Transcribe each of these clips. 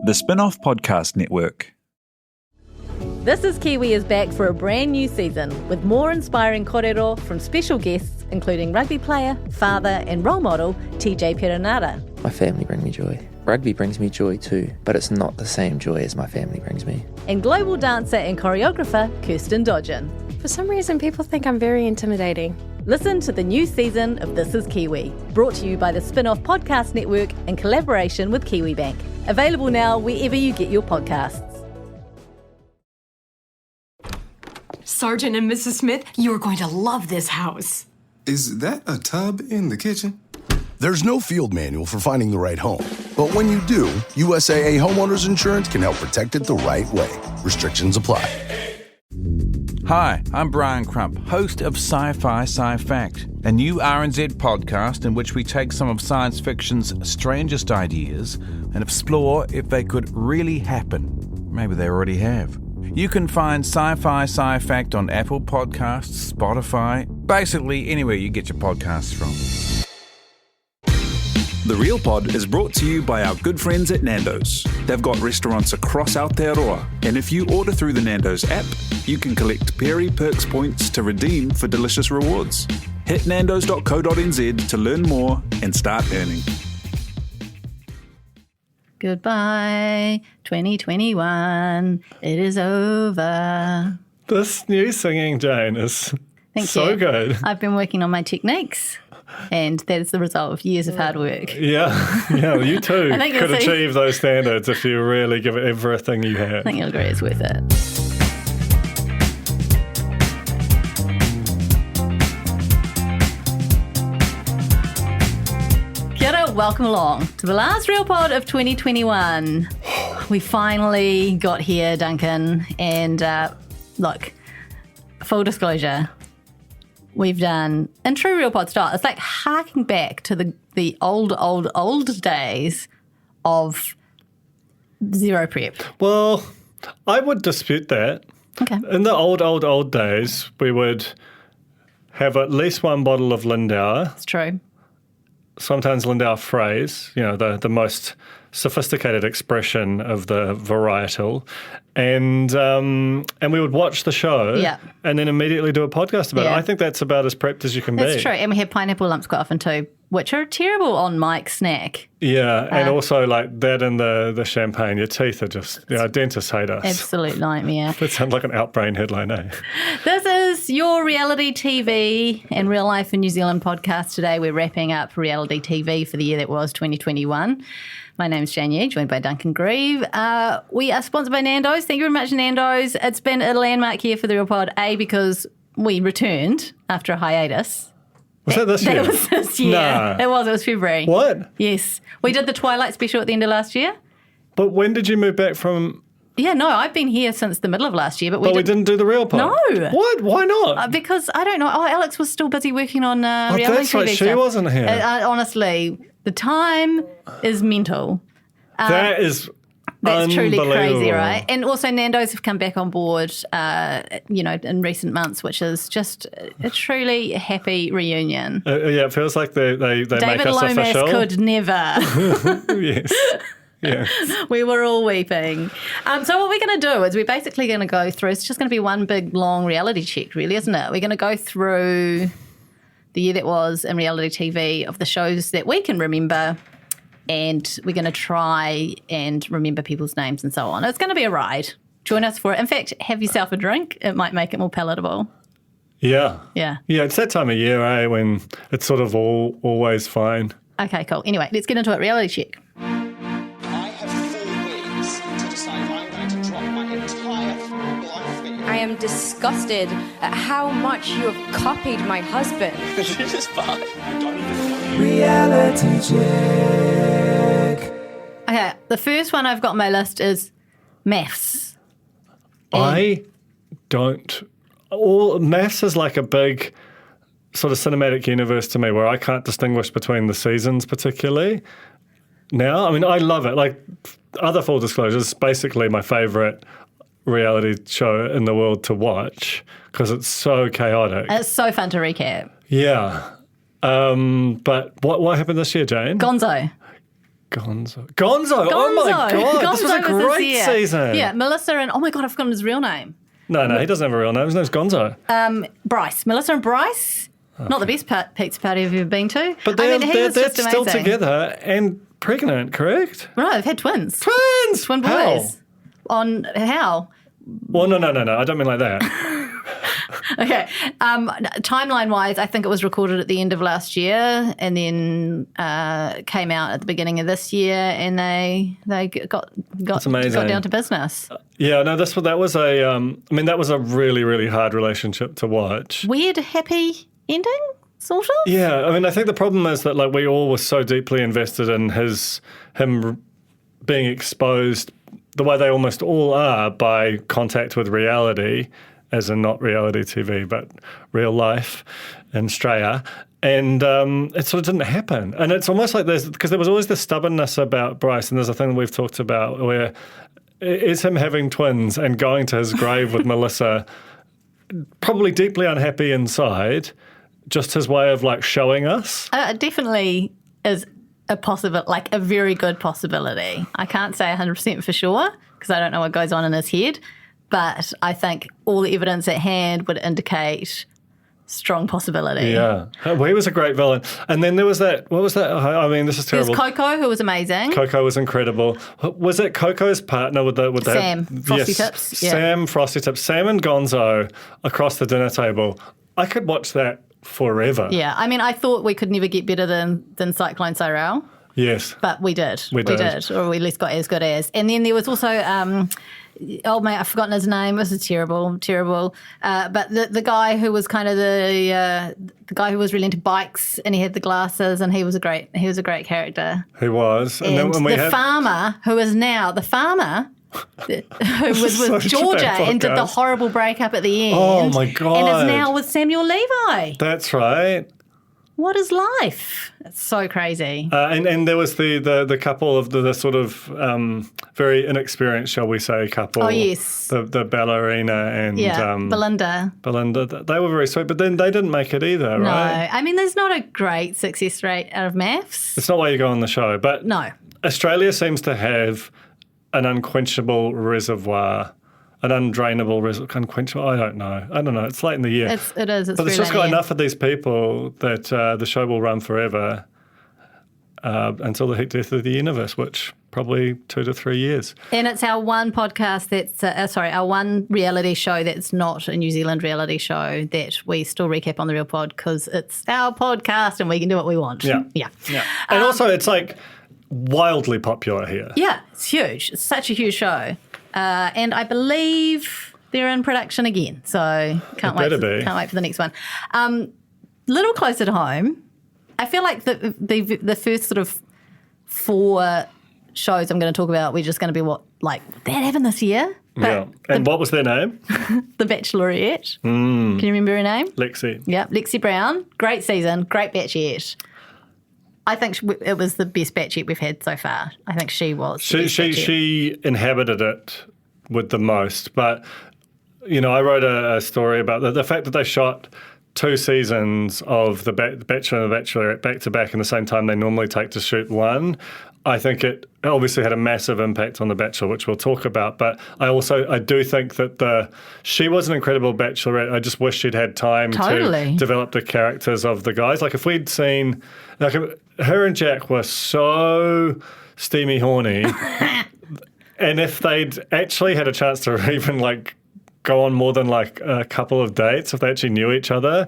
The Spin-off Podcast Network. This is Kiwi is back for a brand new season with more inspiring kōrero from special guests including rugby player, father and role model TJ Perenara. My family bring me joy. Rugby brings me joy too, but it's not the same joy as my family brings me. And global dancer and choreographer Kirsten Dodgen. For some reason, people think I'm very intimidating. Listen to the new season of This is Kiwi, brought to you by the Spin-off Podcast Network in collaboration with KiwiBank. Available now wherever you get your podcasts. Sergeant and Mrs. Smith, you're going to love this house. Is that a tub in the kitchen? There's no field manual for finding the right home. But when you do, USAA Homeowners Insurance can help protect it the right way. Restrictions apply. Hi, I'm Brian Crump, host of Sci-Fi Sci-Fact, a new RNZ podcast in which we take some of science fiction's strangest ideas and explore if they could really happen. Maybe they already have. You can find Sci-Fi Sci-Fact on Apple Podcasts, Spotify, basically anywhere you get your podcasts from. The Real Pod is brought to you by our good friends at Nando's. They've got restaurants across Aotearoa, and if you order through the Nando's app, you can collect Perry Perks points to redeem for delicious rewards. Hit nandos.co.nz to learn more and start earning. Goodbye, 2021. It is over. This new singing, Jane, is Thank you. good. I've been working on my techniques, and that is the result of years of hard work. Yeah, you too I think could you'll see. achieve those standards if you really give it everything you have. I think you'll agree it's worth it. Kia ora, welcome along to the last Real Pod of 2021. We finally got here, Duncan, and look, full disclosure, we've done, in true Real Pod style, it's like harking back to the old days of zero prep. Well, I would dispute that. Okay. In the old days, we would have at least one bottle of Lindauer, It's true. sometimes Lindauer phrase, the most sophisticated expression of the varietal, and we would watch the show Yeah. and then immediately do a podcast about it. Yeah. I think that's about as prepped as you can be. That's true. And we have pineapple lumps quite often too, which are a terrible on mic snack. Yeah, and also like that and the champagne, your teeth are just, dentists hate us. Absolute nightmare. That sounds like an Outbrain headline, eh? This is your reality TV and real life in New Zealand podcast today. We're wrapping up reality TV for the year that was 2021. My name's Jane Yee, joined by Duncan Grieve. We are sponsored by Nando's. Thank you very much, Nando's. It's been a landmark year for the Real Pod, because we returned after a hiatus. Was that this year? That was this year. Nah. It was February. What? Yes. We did the Twilight special at the end of last year. But when did you move back from... Yeah, no, I've been here since the middle of last year. But we didn't do the Real Pod? No. What? Why not? Because, I don't know. Oh, Alex was still busy working on reality that's right. TV She stuff. wasn't here. Honestly, the time is mental. That is That's truly crazy, unbelievable. right? And also Nando's have come back on board, in recent months, which is just a truly happy reunion. Yeah, it feels like they make David us Lomas official. could never. Yes. Yes. We were all weeping. So what we're going to do is we're basically going to go through, it's just going to be one big, long reality check, really, isn't it? We're going to go through the year that was in reality TV of the shows that we can remember, and we're going to try and remember people's names and so on. It's going to be a ride. Join us for it. In fact, have yourself a drink. It might make it more palatable. Yeah. Yeah. Yeah, it's that time of year, eh, when it's sort of always fine. Okay, cool. Anyway, let's get into it. Reality check. I have 4 weeks to decide if I'm going to drop my entire life for you. I am disgusted at how much you have copied my husband. This is fine. I don't even Reality check. Okay, the first one I've got on my list is MAFS. I don't... MAFS is like a big sort of cinematic universe to me where I can't distinguish between the seasons particularly. Now, I mean, I love it. Like, other full disclosures, it's basically my favourite reality show in the world to watch because it's so chaotic. It's so fun to recap. Yeah. But what happened this year, Jane? Gonzo. Gonzo. Oh my God. This was a Gonzo this great year. season. Yeah, Melissa and, oh my God, I've forgotten his real name. No, he doesn't have a real name. His name's Gonzo. Bryce. Melissa and Bryce. Okay. Not the best pizza party I've ever been to. But they're still together and pregnant, correct? No, they've had twins. Twin boys. How? On how? Well, no. I don't mean like that. Okay. Timeline-wise, I think it was recorded at the end of last year and then came out at the beginning of this year, and they got down to business. Yeah, no, that was a really, really hard relationship to watch. Weird, happy ending, sort of? Yeah, I mean, I think the problem is that we all were so deeply invested in him being exposed the way they almost all are by contact with reality, as in not reality TV, but real life in Australia. And it sort of didn't happen. And it's almost like because there was always this stubbornness about Bryce, and there's a thing that we've talked about where is him having twins and going to his grave with Melissa, probably deeply unhappy inside, just his way of showing us? Definitely is a very good possibility. I can't say 100% for sure because I don't know what goes on in his head, but I think all the evidence at hand would indicate strong possibility. Yeah. Well, he was a great villain. And then there was that, what was that? I mean, this is terrible. There's Coco, who was amazing. Coco was incredible. Was it Coco's partner with Sam, Frosty Tips? Yeah. Sam, Frosty Tips. Sam and Gonzo across the dinner table. I could watch that forever. Yeah. I mean, I thought we could never get better than Cyclone Cyril. Yes. But we did. We did. Or we at least got as good as. And then there was also... old mate, I've forgotten his name. This is terrible. But the guy who was kind of the guy who was really into bikes, and he had the glasses, and he was a great character. He was. And the farmer who is now the farmer who was with Georgia and did the horrible breakup at the end. Oh my God! And is now with Samuel Levi. That's right. What is life? It's so crazy. And there was the couple of the sort of very inexperienced, shall we say, couple. Oh, yes. The ballerina and Belinda. They were very sweet, but then they didn't make it either, right? No. I mean, there's not a great success rate out of MAFS. It's not why you go on the show. But no. Australia seems to have an unquenchable reservoir. An undrainable, unquenchable. I don't know. It's late in the year. It is. But it's just got enough of these people that the show will run forever until the heat death of the universe, which probably 2 to 3 years. And it's our one podcast our one reality show that's not a New Zealand reality show that we still recap on the Real Pod because it's our podcast and we can do what we want. Yeah. And also, it's wildly popular here. Yeah, it's huge. It's such a huge show. And I believe they're in production again, so can't wait for the next one. Little closer to home, I feel like the first sort of 4 shows I'm going to talk about, we're just going to be that happened this year. Yeah. And what was their name? The Bachelorette. Can you remember her name? Lexi. Yeah, Lexi Brown. Great season, great Bachelorette. I think it was the best Bachelorette we've had so far. I think she was. She inhabited it with the most. But, I wrote a story about the fact that they shot 2 seasons of The Bachelor and The Bachelorette back to back in the same time they normally take to shoot one. I think it obviously had a massive impact on The Bachelor, which we'll talk about. But I do think that she was an incredible Bachelorette. I just wish she'd had time to develop the characters of the guys. Like if we'd seen, her and Jack were so steamy horny, and if they'd actually had a chance to even go on more than a couple of dates, if they actually knew each other,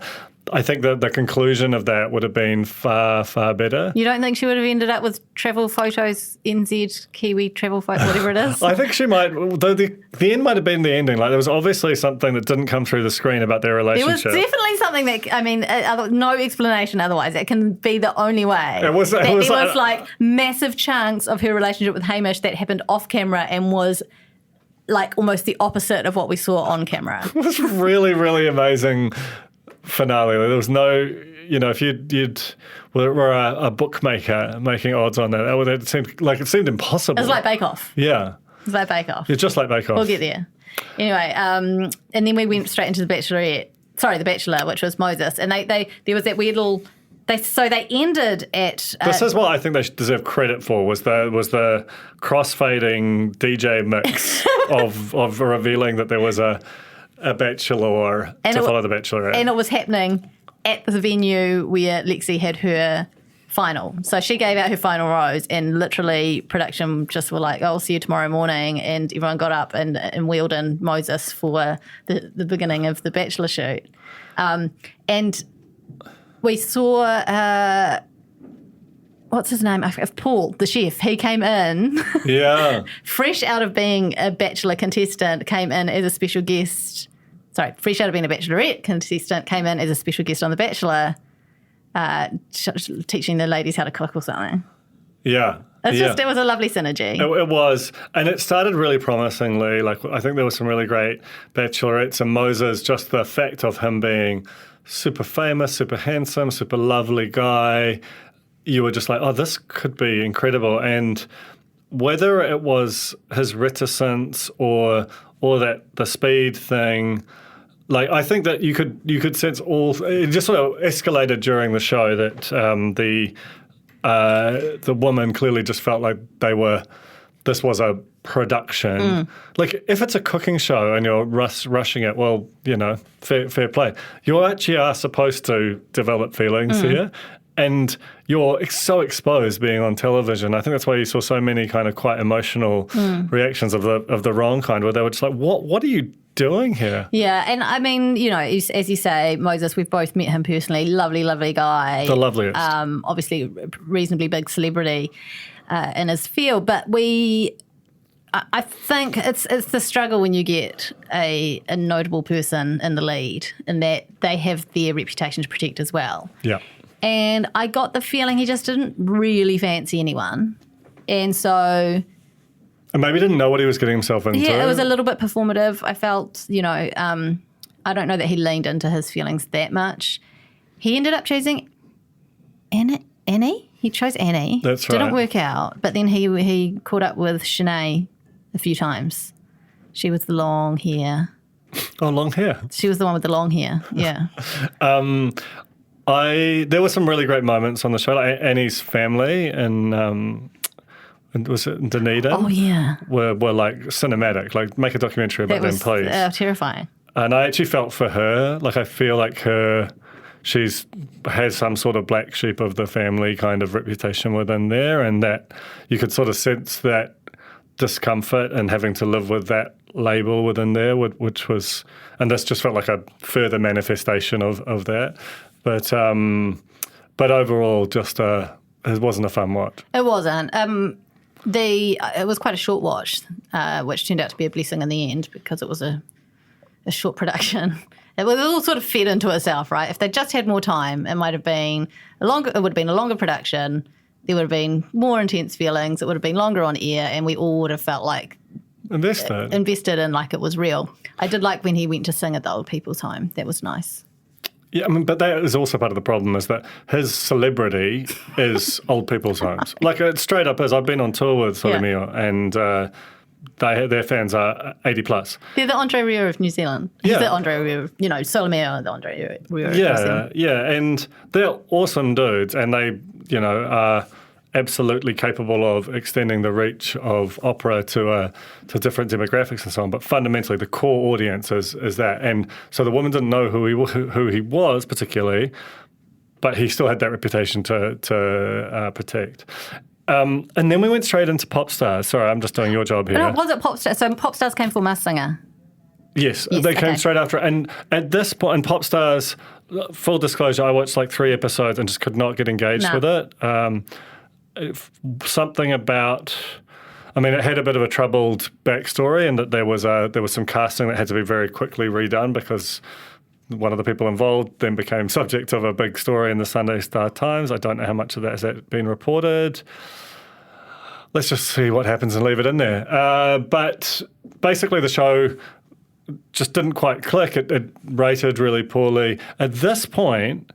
I think that the conclusion of that would have been far, far better. You don't think she would have ended up with travel photos, NZ, Kiwi travel photos, whatever it is? I think she might, though the end might have been the ending. There was obviously something that didn't come through the screen about their relationship. There was definitely something that, no explanation otherwise. It can be the only way. It was massive chunks of her relationship with Hamish that happened off camera and was almost the opposite of what we saw on camera. It was really, really amazing finale. There was no, if you'd were a bookmaker making odds on that, it seemed impossible. It was like Bake Off. Yeah. It was like Bake Off. It's just like Bake Off. We'll get there. Anyway, and then we went straight into The Bachelor, which was Moses. And there was that weird little They ended at. This is what I think they deserve credit for. Was the crossfading DJ mix of revealing that there was a Bachelor to follow the Bachelor, and it was happening at the venue where Lexi had her final. So she gave out her final rose, and literally production just were like, "I'll see you tomorrow morning," and everyone got up and wheeled in Moses for the beginning of the Bachelor shoot, and we saw. What's his name? Paul, the chef. He came in, fresh out of being a Bachelor contestant, came in as a special guest. Sorry, fresh out of being a Bachelorette contestant, came in as a special guest on The Bachelor, teaching the ladies how to cook or something. Yeah. It was a lovely synergy. It was. And it started really promisingly. Like, I think there were some really great Bachelorettes, and Moses, just the fact of him being super famous, super handsome, super lovely guy, you were just like, oh, this could be incredible. And whether it was his reticence or that the speed thing, like, I think that you could sense it just sort of escalated during the show that the woman clearly just felt like this was a production. Like, if it's a cooking show and you're rushing it, well, fair play. You actually are supposed to develop feelings here. And you're so exposed being on television. I think that's why you saw so many kind of quite emotional reactions of the wrong kind, where they were just like, what are you doing here? Yeah, and I mean, as you say, Moses, we've both met him personally. Lovely, lovely guy. The loveliest. Obviously, reasonably big celebrity in his field. But I think it's the struggle when you get a notable person in the lead, and that they have their reputation to protect as well. Yeah. And I got the feeling he just didn't really fancy anyone. And so... And maybe didn't know what he was getting himself into. Yeah, it was a little bit performative. I felt, I don't know that he leaned into his feelings that much. He ended up choosing Annie. He chose Annie. That's right. Didn't work out. But then he caught up with Shanae a few times. She was the long hair. Oh, long hair. She was the one with the long hair, yeah. There were some really great moments on the show. Like Annie's family and was it Dunedin? Oh, yeah. Were like cinematic. Like, make a documentary about them, please. Terrifying. And I actually felt for her. Like, I feel like she's has some sort of black sheep of the family kind of reputation within there, and that you could sort of sense that discomfort and having to live with that label within there, which was, and this just felt like a further manifestation of that. But overall, just it wasn't a fun watch. It wasn't. It was quite a short watch, which turned out to be a blessing in the end because it was a short production. It all sort of fed into itself, right? If they just had more time, it might have been a longer production. There would have been more intense feelings. It would have been longer on air, and we all would have felt like invested in, like it was real. I did like when he went to sing at the old people's home. That was nice. Yeah, I mean, but that is also part of the problem, is that his celebrity is old people's homes. Like, it straight up is. I've been on tour with Solomeo, and their fans are 80 plus. They're the Andre Rieu of New Zealand. He's the Andre Rieu, Solomeo, the Andre Rieu of New Zealand. Yeah, and they're awesome dudes, and they, are absolutely capable of extending the reach of opera to different demographics and so on. But fundamentally, the core audience is that. And so the woman didn't know who he was particularly, but he still had that reputation to protect. And then we went straight into Popstars. Sorry, I'm just doing your job here. No, was it Popstars? So Popstars came for Masked Singer. Yes, they came straight after. And at this point, in Popstars, full disclosure, I watched like 3 episodes and just could not get engaged with it. Something about, it had a bit of a troubled backstory, and that there was some casting that had to be very quickly redone because one of the people involved then became subject of a big story in the Sunday Star Times. I don't know how much of that has been reported. Let's just see what happens and leave it in there. But basically the show just didn't quite click. It rated really poorly. At this point,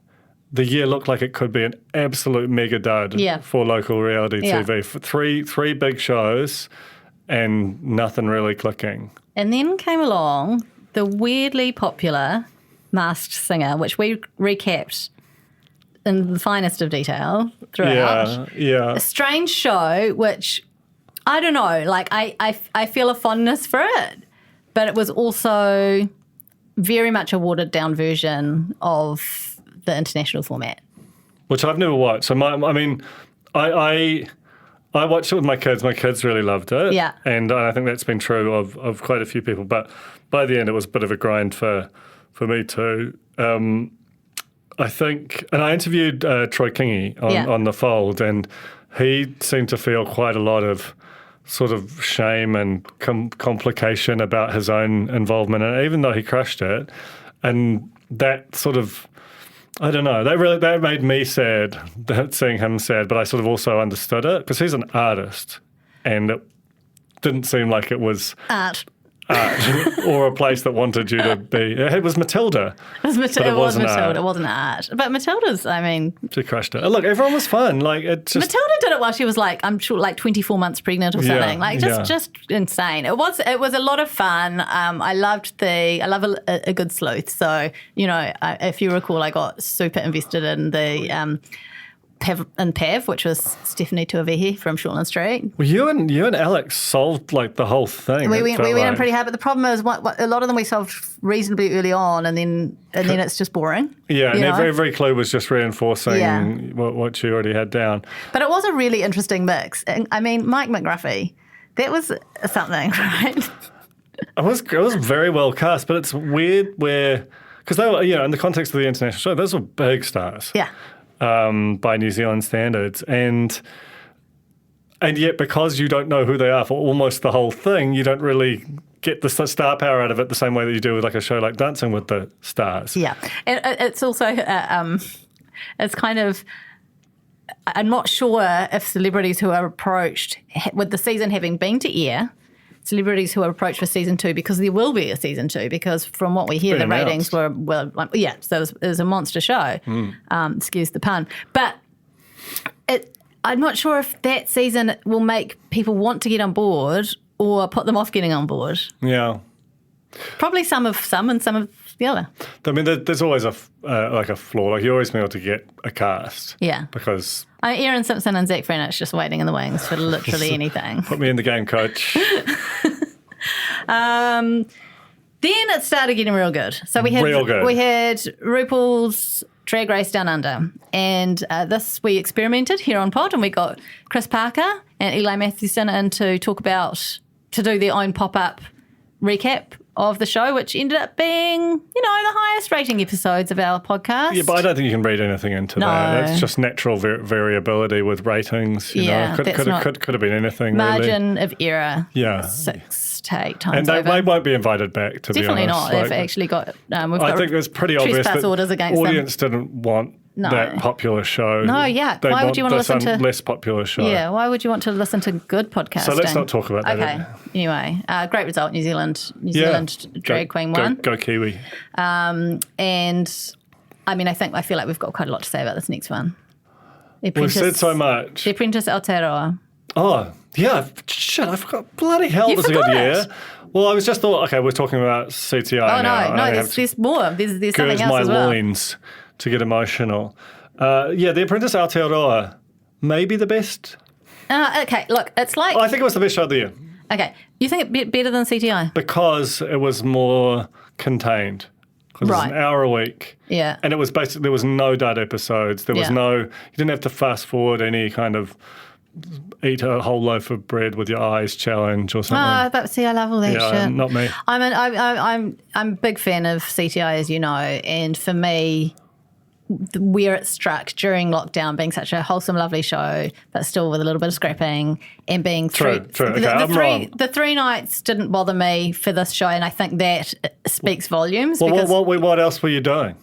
the year looked like it could be an absolute mega dud for local reality TV. For three big shows and nothing really clicking. And then came along the weirdly popular Masked Singer, which we recapped in the finest of detail throughout. Yeah. A strange show, which I don't know. Like I feel a fondness for it, but it was also very much a watered down version of the international format, which I've never watched. So I watched it with my kids. My kids really loved it. Yeah. And I think that's been true of quite a few people. But by the end, it was a bit of a grind for me too. I think, and I interviewed Troy Kingi on The Fold, and he seemed to feel quite a lot of sort of shame and complication about his own involvement. And even though he crushed it, and that sort of, I don't know, that made me sad, seeing him sad, but I sort of also understood it because he's an artist and it didn't seem like it was art or a place that wanted you to be. It was Matilda. It was Matilda. Art. It wasn't art. But Matilda's, I mean... She crushed it. Look, everyone was fun. Like, it just... Matilda did it while she was like, I'm sure, like 24 months pregnant or something. Just insane. It was a lot of fun. I love a good sleuth. So, you know, if you recall, I got super invested in the... Pav, which was Stephanie Tuavehi from Shortland Street. Well, you and Alex solved like the whole thing. We went in pretty hard, but the problem is a lot of them we solved reasonably early on, and then it's just boring. Yeah, and every clue was just reinforcing what you already had down. But it was a really interesting mix. I mean, Mike McGruffy, that was something, right? It was very well cast, but it's weird because they were, in the context of the international show, those were big stars. Yeah. By New Zealand standards, and yet because you don't know who they are for almost the whole thing, you don't really get the star power out of it the same way that you do with like a show like Dancing with the Stars. Yeah, and it's also it's kind of, I'm not sure if celebrities who are approached with the season having been to air, celebrities who are approached for season 2, because there will be a season 2, because from what we hear, the ratings were so it was a monster show. Excuse the pun. But I'm not sure if that season will make people want to get on board or put them off getting on board. Yeah. Probably some and some of the other. I mean, there's always a flaw. Like, you always be able to get a cast. Yeah. Because... Aaron Simpson and Zach Frenich just waiting in the wings for literally anything. Put me in the game, coach. Then it started getting real good. So we had RuPaul's Drag Race Down Under, and this we experimented here on Pod, and we got Chris Parker and Eli Mathewson in to do their own pop-up recap of the show, which ended up being, the highest rating episodes of our podcast. Yeah, but I don't think you can read anything into that. That's just natural variability with ratings. You know, could have been anything. Margin of error. Yeah, 6 to 8 times. And they won't be invited back. To Definitely be honest, not. They've actually got. I think it's pretty obvious that orders against audience didn't want that popular show. No, yeah. Why would you want to listen to less popular show? Yeah. Why would you want to listen to good podcasting? So let's not talk about that. Okay. Anyway, great result. New Zealand drag queen won. Go Kiwi. And I mean, I feel like we've got quite a lot to say about this next one. We've said so much. The Apprentice Aotearoa. Oh yeah, shit! I forgot. Bloody hell, it was a good year. Well, I was just thought. Okay, we're talking about CTI. Oh now. No, there's more. There's something else my as well. loins to get emotional. The Apprentice Aotearoa, maybe the best. Okay, look, it's like... I think it was the best show of the year. Okay, you think it better than CTI? Because it was more contained. Because it was an hour a week. Yeah. And it was basically, there was no dud episodes. There was you didn't have to fast forward any kind of eat a whole loaf of bread with your eyes challenge or something. Oh, but see, I love all that shit. Not me. I'm a big fan of CTI, as you know, and for me, where it struck during lockdown, being such a wholesome, lovely show, but still with a little bit of scrapping, and being true. Okay, the 3 nights didn't bother me for this show, and I think that speaks volumes. Well, what else were you doing?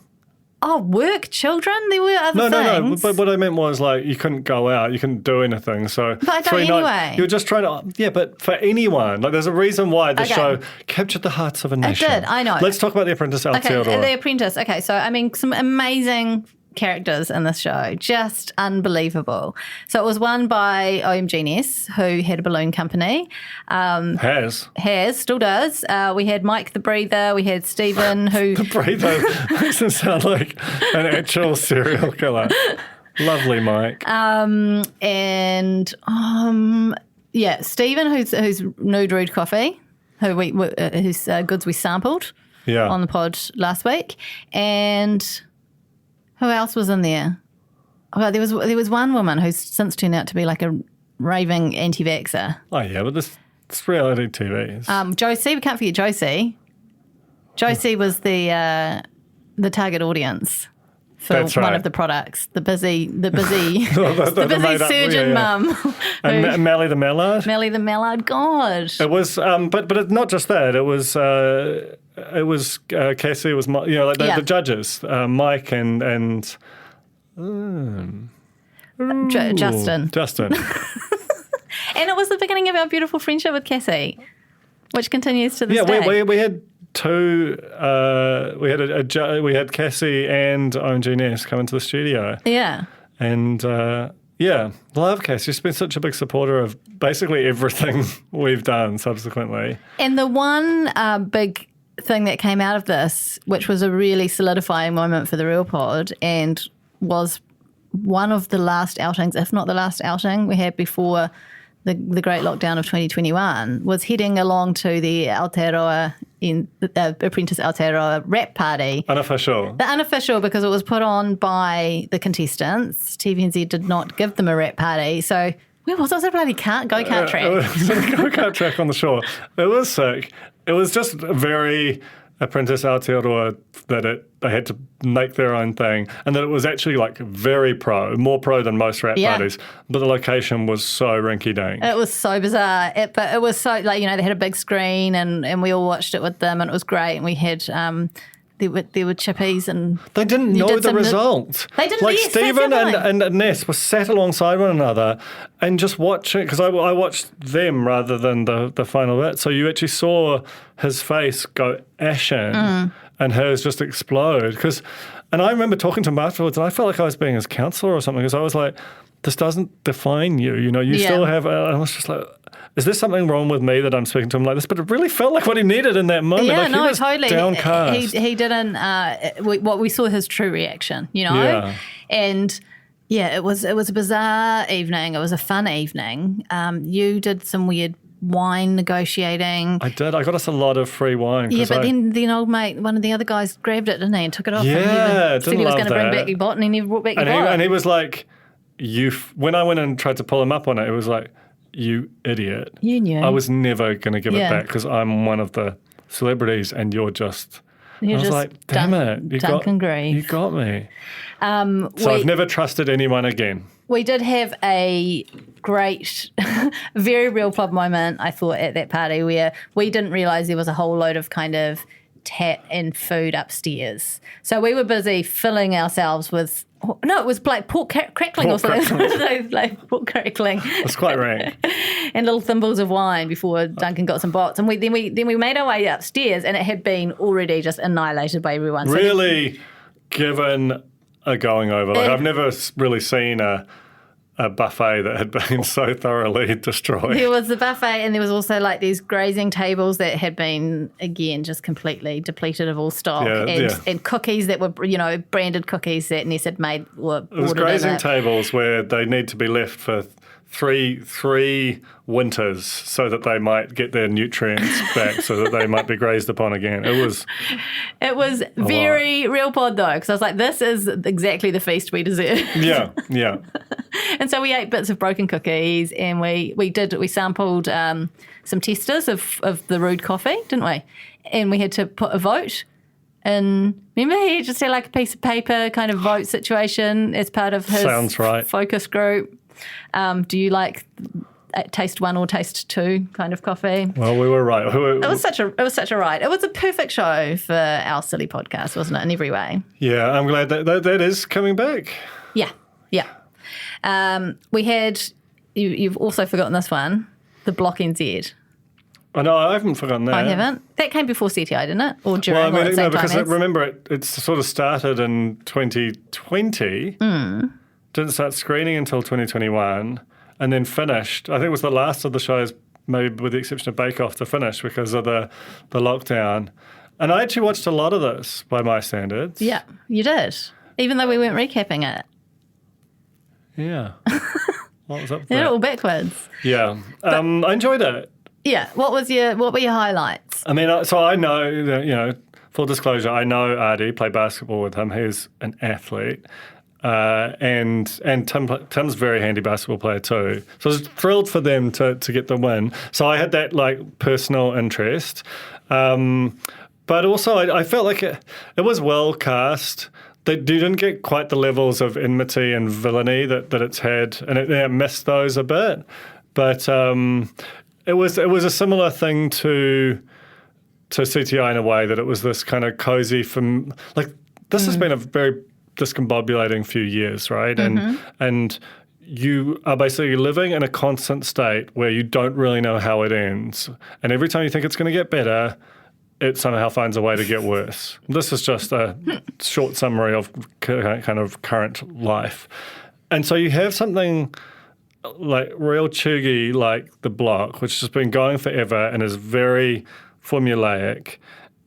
Oh, work, children. There were other things. No. But what I meant was, like, you couldn't go out, you couldn't do anything. So, but I don't anyway. You were just trying to. Yeah, but for anyone, like, there's a reason why the show captured the hearts of a nation. It did. I know. Let's talk about The Apprentice Aotearoa. Okay, The Apprentice. Okay, so I mean, some amazing characters in this show. Just unbelievable. So it was won by OMG Ness, who had a balloon company. Still does. We had Mike the Breather. We had Stephen, who... The Breather makes him sound like an actual serial killer. Lovely Mike. Stephen, who's Nude Rude Coffee, whose goods we sampled on the pod last week. And who else was in there? Well, there was one woman who's since turned out to be like a raving anti-vaxxer. Oh, yeah, but it's reality TV. Josie, we can't forget Josie. Josie was the target audience for one of the products. The busy surgeon mum. And Mally the Mallard. Mally the Mallard, God. It was, but it's not just that. It was Cassie. It was the judges, Mike and Justin. And it was the beginning of our beautiful friendship with Cassie, which continues to this day. We had two. We had Cassie and OMG Ness come into the studio. Yeah. And love Cassie. She's been such a big supporter of basically everything we've done subsequently. And the one big thing that came out of this, which was a really solidifying moment for the Real Pod, and was one of the last outings, if not the last outing we had before the great lockdown of 2021, was heading along to the Aotearoa in the Apprentice Aotearoa rap party. Unofficial. The unofficial, because it was put on by the contestants. TVNZ did not give them a rap party. So where was it? Was it a bloody go-kart track? It was a go-kart track on the shore. It was sick. It was just very Apprentice Aotearoa that they had to make their own thing, and that it was actually like very more pro than most rap parties. But the location was so rinky-dink. It was so bizarre. But it was so, they had a big screen and we all watched it with them, and it was great. And we had there were chippies, and they didn't know the result. They didn't. Like Stephen and Ness were sat alongside one another and just watching, because I watched them rather than the final bit. So you actually saw his face go ashen and hers just explode. And I remember talking to him afterwards, and I felt like I was being his counsellor or something, because I was like, this doesn't define you. You still have. I was just like, is there something wrong with me that I'm speaking to him like this? But it really felt like what he needed in that moment. Yeah, like, he was totally. Downcast. He didn't. We saw his true reaction, Yeah. And it was a bizarre evening. It was a fun evening. You did some weird wine negotiating. I did. I got us a lot of free wine. Yeah, but then the old mate, one of the other guys, grabbed it, didn't he, and took it off. Yeah, and said he was going to bring back your bot, and he never brought back your bot. And he was like, when I went and tried to pull him up on it, it was like, you idiot. You knew. I was never going to give it back because I'm one of the celebrities and you're just... I was like, damn it. Duncan Grief. You got me. So I've never trusted anyone again. We did have a great, very Real Club moment, I thought, at that party where we didn't realise there was a whole load of kind of tat and food upstairs. So we were busy filling ourselves with... No, it was like pork crackling or something. Like pork crackling. It's quite rank. And little thimbles of wine before Duncan got some bots. And then we made our way upstairs, and it had been already just annihilated by everyone. Really given a going over. Like, I've never really seen a buffet that had been so thoroughly destroyed. There was the buffet, and there was also like these grazing tables that had been, again, just completely depleted of all stock, and cookies that were, branded cookies that Ness had made. It was grazing tables where they need to be left for three winters so that they might get their nutrients back, so that they might be grazed upon again. It was very Real Pod though, because I was like, this is exactly the feast we deserve. Yeah. And so we ate bits of broken cookies, and we sampled some testers of the Rude coffee, didn't we? And we had to put a vote. And remember, he just had like a piece of paper kind of vote situation as part of his focus group. Do you like taste one or taste two kind of coffee? Well, we were right. It was such a ride. It was a perfect show for our silly podcast, wasn't it? In every way. Yeah, I'm glad that is coming back. Yeah. We had. You've also forgotten this one. The Block NZ. I know, I haven't forgotten that. I haven't. That came before CTI, didn't it? Or during Well, I mean, or at the same because time as? remember, it sort of started in 2020. Didn't start screening until 2021, and then finished. I think it was the last of the shows, maybe with the exception of Bake Off, to finish because of the lockdown. And I actually watched a lot of this by my standards. Yeah, you did. Even though we weren't recapping it. Yeah. What was up with They're that? all backwards. Yeah. I enjoyed it. Yeah. What were your highlights? I mean, so I know that, full disclosure, I know Ardy, played basketball with him. He's an athlete. And Tim's a very handy basketball player too. So I was thrilled for them to get the win. So I had that personal interest. But also I felt like it was well cast. You didn't get quite the levels of enmity and villainy that it's had, and it missed those a bit. But it was a similar thing to CTI in a way, that it was this kind of cozy this has been a very discombobulating few years, right? And you are basically living in a constant state where you don't really know how it ends. And every time you think it's going to get better, it somehow finds a way to get worse. This is just a short summary of kind of current life. And so you have something like real chuggy like The Block, which has been going forever and is very formulaic.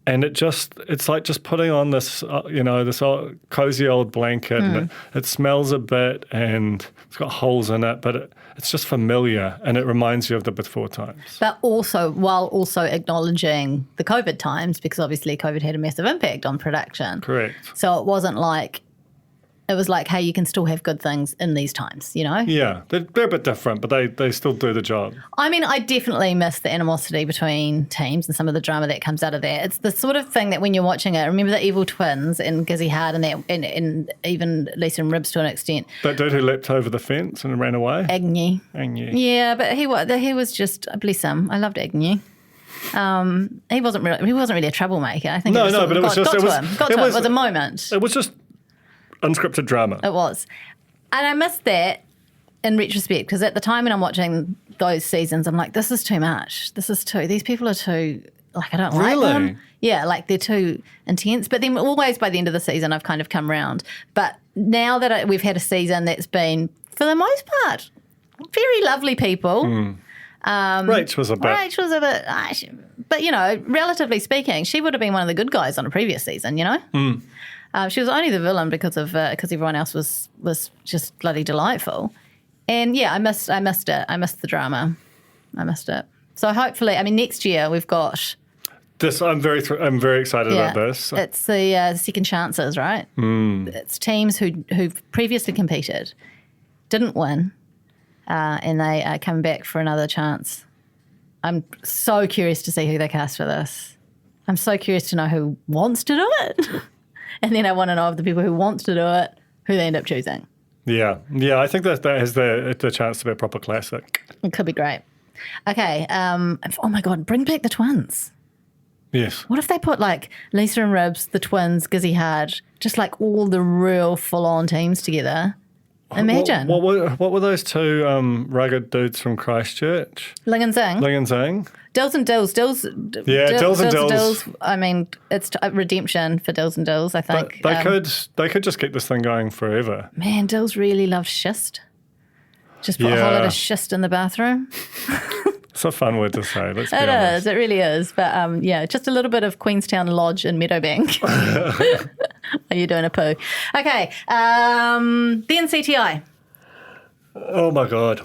And it's like just putting on this, this old, cozy old blanket. And it smells a bit and it's got holes in it, but it's just familiar and it reminds you of the before times. But while also acknowledging the COVID times, because obviously COVID had a massive impact on production. Correct. So it wasn't like, it was like, hey, you can still have good things in these times, Yeah, they're a bit different, but they still do the job. I mean, I definitely miss the animosity between teams and some of the drama that comes out of that. It's the sort of thing that when you're watching it, remember the evil twins and Gizzy Hart and even Lisa and Ribs to an extent. That dude who leapt over the fence and ran away? Agnew. Yeah, but he was just, bless him, I loved Agnew. He wasn't really a troublemaker. I think it was a moment. It was just unscripted drama. It was. And I missed that in retrospect, because at the time when I'm watching those seasons, I'm like, this is too much. These people are too, I don't like them. Yeah, they're too intense. But then always by the end of the season, I've kind of come round. But now that we've had a season that's been, for the most part, very lovely people. Rach was a bit. But, relatively speaking, she would have been one of the good guys on a previous season, She was only the villain because everyone else was just bloody delightful. And yeah, I missed it. I missed the drama. I missed it. So hopefully, next year we've got this. I'm very excited about this. It's the second chances, right? It's teams who've previously competed, didn't win, and they are coming back for another chance. I'm so curious to see who they cast for this. I'm so curious to know who wants to do it. And then I want to know of the people who want to do it, who they end up choosing. Yeah. I think that has the chance to be a proper classic. It could be great. Okay. Oh my God, bring back the twins. Yes. What if they put Lisa and Ribs, the twins, Gizzy Hart, just all the real full-on teams together? Imagine. What were those two rugged dudes from Christchurch? Ling and Zing. Dills and Dills. Dills and Dills. It's a redemption for Dills and Dills, I think. But they could just keep this thing going forever. Man, Dills really loved schist. Just put a whole lot of schist in the bathroom. It's a fun word to say. Let's be honest. It is. It really is. But just a little bit of Queenstown Lodge in Meadowbank. Are you doing a poo? Okay. Then CTI. Oh my God.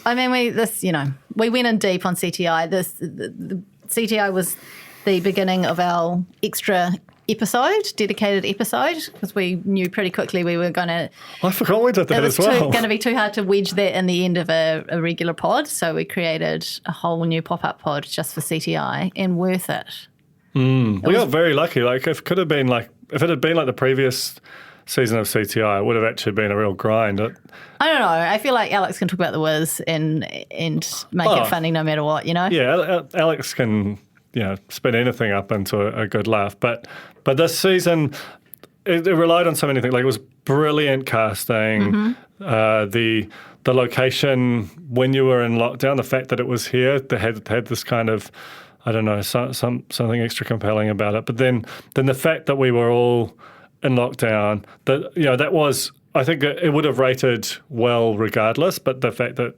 We went in deep on CTI. The CTI was the beginning of our extra dedicated episode, because we knew pretty quickly we were going to... I forgot we did that as well. It was going to be too hard to wedge that in the end of a regular pod, so we created a whole new pop-up pod just for CTI, and worth it. We got very lucky. If it had been like the previous season of CTI, it would have actually been a real grind. I don't know. I feel like Alex can talk about the whiz and make it funny no matter what, Yeah, Alex can... spin anything up into a good laugh. But this season, it relied on so many things. It was brilliant casting. The location when you were in lockdown, the fact that it was here, they had this kind of I don't know, something extra compelling about it. But then the fact that we were all in lockdown, that was, I think it would have rated well regardless, but the fact that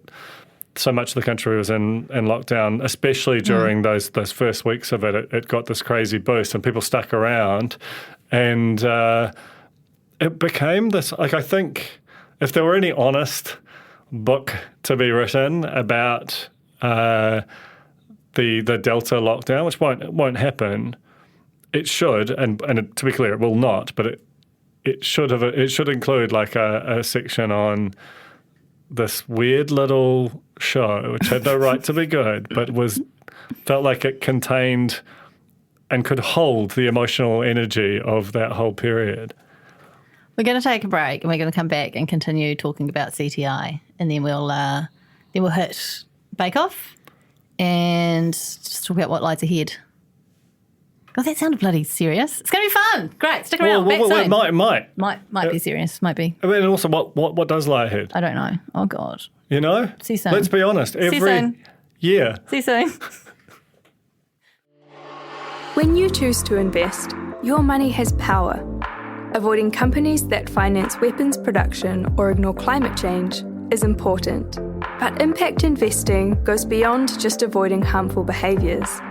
so much of the country was in lockdown, especially during those first weeks of it, it got this crazy boost and people stuck around, and it became this, like, I think if there were any honest book to be written about the Delta lockdown, which won't happen, it should, and to be clear, it will not, but it should include like a section on this weird little show, which had no right to be good, but felt like it contained and could hold the emotional energy of that whole period. We're going to take a break and we're going to come back and continue talking about CTI, and then we'll hit Bake Off and just talk about what lies ahead. God, that sounded bloody serious. It's going to be fun. Great, stick around. Back soon. Might be serious. Might be. I mean, and also, what does lie ahead? I don't know. Oh God. You know? See you soon. Let's be honest. Every year. See you soon. When you choose to invest, your money has power. Avoiding companies that finance weapons production or ignore climate change is important. But impact investing goes beyond just avoiding harmful behaviours.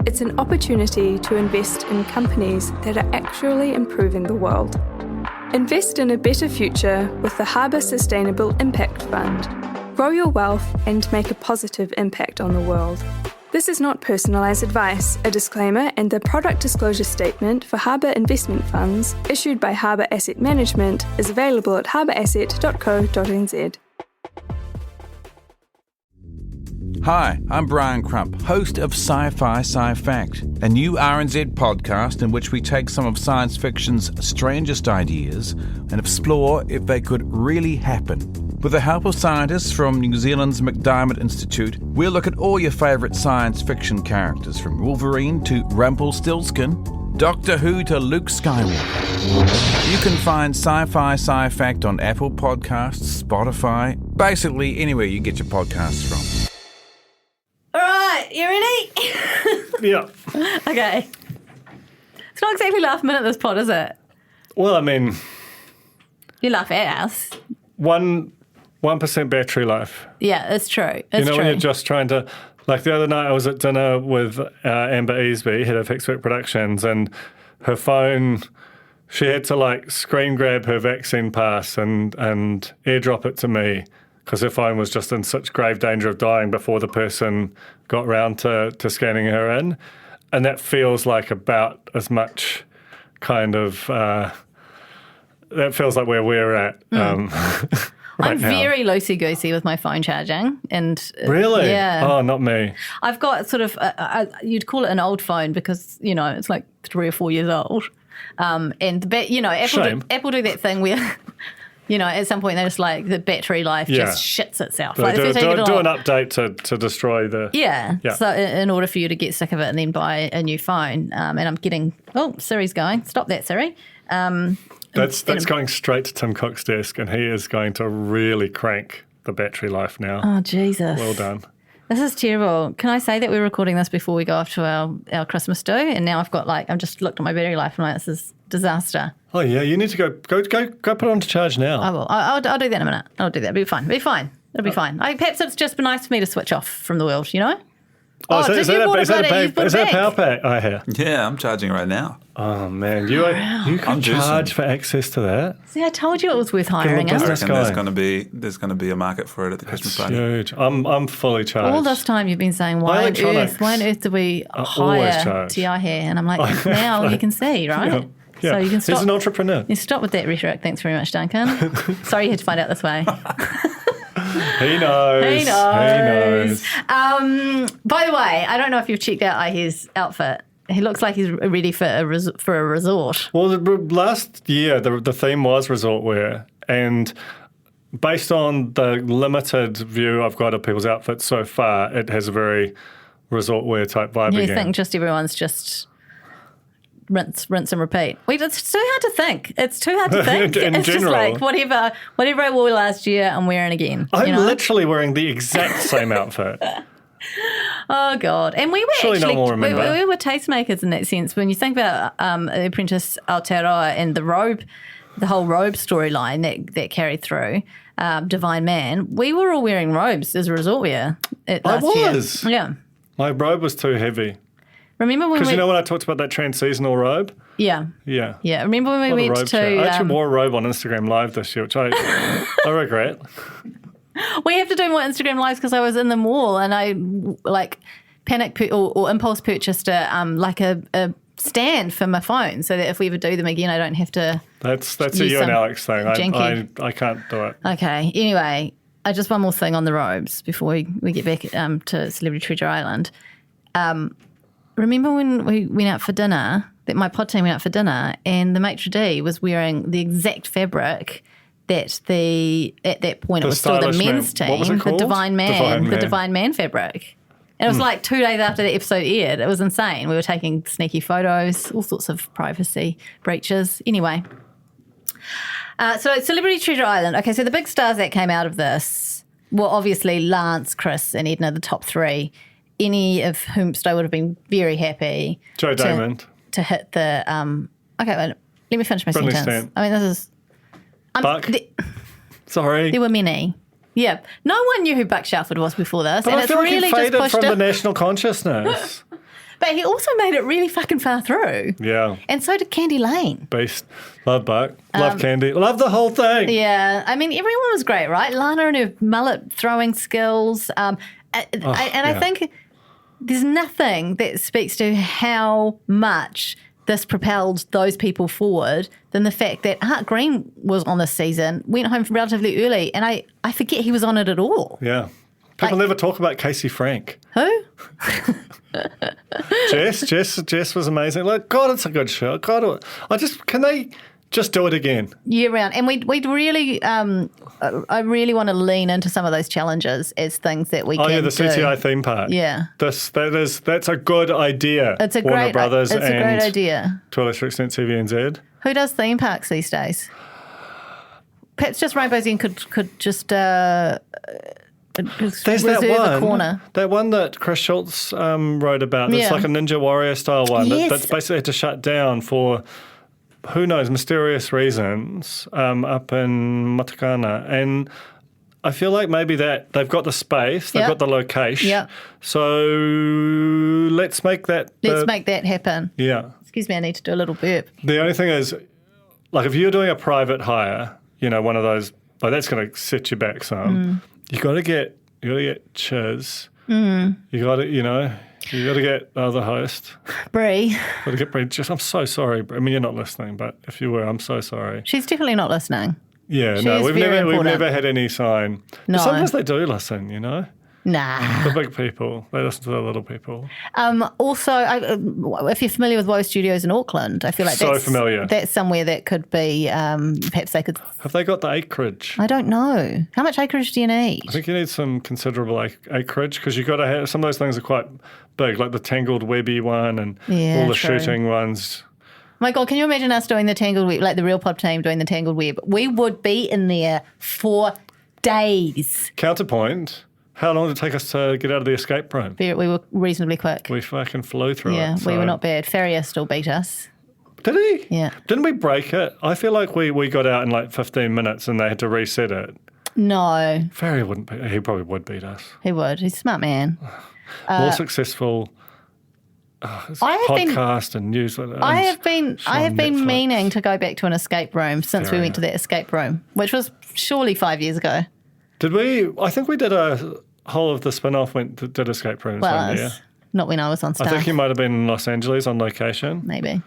It's an opportunity to invest in companies that are actually improving the world. Invest in a better future with the Harbour Sustainable Impact Fund. Grow your wealth and make a positive impact on the world. This is not personalised advice. A disclaimer and the product disclosure statement for Harbour investment funds issued by Harbour Asset Management is available at harbourasset.co.nz. Hi, I'm Brian Crump, host of Sci-Fi Sci-Fact, a new RNZ podcast in which we take some of science fiction's strangest ideas and explore if they could really happen. With the help of scientists from New Zealand's McDiarmid Institute, we'll look at all your favourite science fiction characters, from Wolverine to Rumpelstiltskin, Doctor Who to Luke Skywalker. You can find Sci-Fi Sci-Fact on Apple Podcasts, Spotify, basically anywhere you get your podcasts from. All right, you ready? Yeah. Okay. It's not exactly last minute, this pod, is it? Well, I mean, you laugh at us. 1% battery life. Yeah, it's true. When you're just trying to, like the other night I was at dinner with Amber Easby, head of Hexwork Productions, and her phone, she had to like screen grab her vaccine pass and airdrop it to me, because her phone was just in such grave danger of dying before the person got round to scanning her in. And that feels like about as much kind of, that feels like where we're at right I'm now. very loosey-goosey with my phone charging. And Really? Yeah. Oh, not me. I've got sort of, you'd call it an old phone because, it's like 3 or 4 years old. And, Apple do that thing where... at some point they're just like the battery life just shits itself. Do like, an update to destroy the... Yeah. So in order for you to get sick of it and then buy a new phone, and I'm getting... Oh, Siri's going. Stop that, Siri. That's going straight to Tim Cook's desk, and he is going to really crank the battery life now. Oh, Jesus. Well done. This is terrible. Can I say that we're recording this before we go off to our Christmas do? And now I've got I've just looked at my battery life and I'm like, this is disaster. Oh yeah, you need to go put it on to charge now. I will. I'll do that in a minute. I'll do that. It'll be fine. It'll be fine. Perhaps it's just been nice for me to switch off from the world, Oh, is that a power pack I hear? Yeah, I'm charging right now. Oh man, you can charge for access to that. See, I told you it was worth hiring. I reckon there's going to be a market for it at the Christmas party. Huge. I'm fully charged. All this time you've been saying, why on earth do we hire TI here? And I'm like, now you can see, right? Yeah. So you can stop. He's an entrepreneur. You stop with that rhetoric. Thanks very much, Duncan. Sorry you had to find out this way. He knows. By the way, I don't know if you've checked out his outfit. He looks like he's ready for a resort. Well, last year the theme was resort wear, and based on the limited view I've got of people's outfits so far, it has a very resort wear type vibe again. You think just everyone's just rinse and repeat. It's too hard to think. It's too hard to think. It's general. Just like whatever I wore last year, I'm wearing again. I'm literally wearing the exact same outfit. Oh, God. And we were Surely no actually, one will remember. we were tastemakers in that sense. When you think about Apprentice Aotearoa and the robe, the whole robe storyline that carried through, Divine Man, we were all wearing robes as a resort wear last year. Yeah. My robe was too heavy. Remember when Because you know when I talked about that trans-seasonal robe? Yeah. Yeah. Yeah. Remember when we went to... I actually wore a robe on Instagram Live this year, which I regret. We have to do more Instagram Lives because I was in the mall and I or impulse purchased a stand for my phone so that if we ever do them again, I don't have to. That's a you and Alex thing. I can't do it. Okay. Anyway, just one more thing on the robes before we get back to Celebrity Treasure Island. Remember when we went out for dinner? That my pod team went out for dinner, and the maitre d' was wearing the exact fabric that at that point it was still the men's team, what was it called? the Divine Man fabric. And it was like 2 days after the episode aired. It was insane. We were taking sneaky photos, all sorts of privacy breaches. Anyway, so Celebrity Treasure Island. Okay, so the big stars that came out of this were obviously Lance, Chris, and Edna, the top three. Any of whom I would have been very happy. Joe Damon. To hit the okay, well, let me finish my Bradley sentence. Stamp. I mean, this is Buck. Sorry. There were many. Yeah, no one knew who Buck Shelford was before this, But and I it's feel like really he just faded pushed from the it. national consciousness. But he also made it really fucking far through. Yeah. And so did Candy Lane. Beast. Love Buck. Love Candy. Love the whole thing. Yeah, I mean, everyone was great, right? Lana and her mullet throwing skills. I think there's nothing that speaks to how much this propelled those people forward than the fact that Art Green was on this season, went home relatively early, and I forget he was on it at all. Yeah. People never talk about Casey Frank. Who? Jess was amazing. Like, God, it's a good show. God, can they just do it again? Year round. And we'd really, I really want to lean into some of those challenges as things that we can do. Oh, yeah, the CTI theme park. Yeah. That's a good idea. It's a Warner Brothers It's a great idea. To a lesser extent, CVNZ. Who does theme parks these days? Perhaps just Rainbow's End could just There's reserve that one, a corner. That one that Chris Schultz wrote about. It's like a Ninja Warrior style one. Yes. That's basically had to shut down for, who knows, mysterious reasons up in Matakana. And I feel like maybe that they've got the space, they've got the location. Yeah. So let's make that. Let's make that happen. Yeah. Excuse me, I need to do a little burp. The only thing is, like, if you're doing a private hire, one of those, like, that's going to set you back some. You got to get Chiz. You got to, you got to get the host. Bree. Got to get Bree. I'm so sorry. I mean, you're not listening, but if you were, I'm so sorry. She's definitely not listening. Yeah, we've never had any sign. No. But sometimes they do listen, Nah. The big people, they listen to the little people. Also, if you're familiar with Woe Studios in Auckland, I feel like so familiar. That's somewhere that could be, perhaps they could... Have they got the acreage? I don't know. How much acreage do you need? I think you need some considerable acreage because you've got to have, some of those things are quite big, like the Tangled Webby one and all the shooting ones. My God, can you imagine us doing the Tangled Web, like the Real Pod team doing the Tangled Web? We would be in there for days. Counterpoint, how long did it take us to get out of the escape room? We were reasonably quick. We fucking flew through it. Yeah, we were not bad. Farrier still beat us. Did he? Yeah. Didn't we break it? I feel like we got out in like 15 minutes and they had to reset it. No. Farrier wouldn't beat. He probably would beat us. He would. He's a smart man. More successful podcast and newsletter. I have been meaning to go back to an escape room since we went to that escape room, which was surely 5 years ago. Did we? I think we did a whole of the spin-off did escape rooms one year. Not when I was on staff. I think you might have been in Los Angeles on location. Maybe.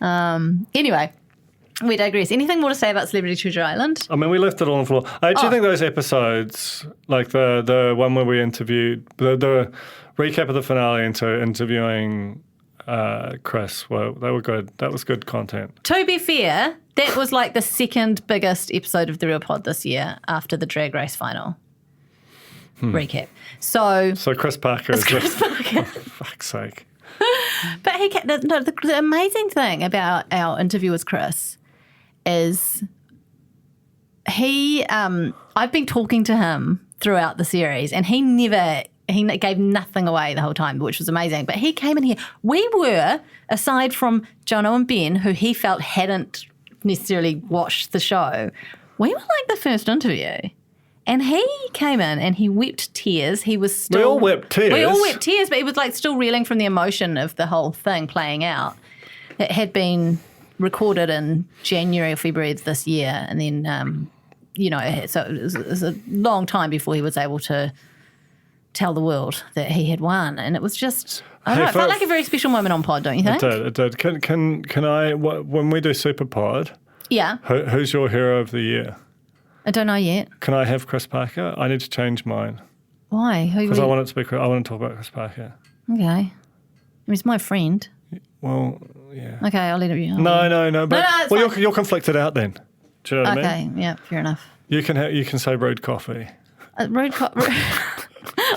Anyway, we digress. Anything more to say about Celebrity Treasure Island? I mean, we left it all on the floor. I actually think those episodes, like the one where we interviewed, the recap of the finale into interviewing Chris, they were good. That was good content. To be fair, that was like the second biggest episode of The Real Pod this year after the Drag Race final. Recap. So Chris Parker is Chris Parker. For fuck's sake. But the amazing thing about our interview with Chris is I've been talking to him throughout the series and he never he gave nothing away the whole time, which was amazing. But he came in here. We were, aside from Jono and Ben, who he felt hadn't necessarily watched the show, we were like the first interview. And he came in and he wept tears. He was still... We all wept tears. We all wept tears, but he was like still reeling from the emotion of the whole thing playing out. It had been recorded in January or February of this year, and then, so it was a long time before he was able to tell the world that he had won. And it was just... I don't know, it felt like a very special moment on Pod, don't you think? It did. Can I, when we do Super Pod, yeah, who's your hero of the year? I don't know yet. Can I have Chris Parker? I need to change mine. Why? Because I want it to be. I want to talk about Chris Parker. Okay. I mean, he's my friend. Well, yeah. Okay, I'll let it. No. But you're conflicted out then. Do you know what I mean? Okay. Yeah. Fair enough. You can say rude coffee. Rude coffee.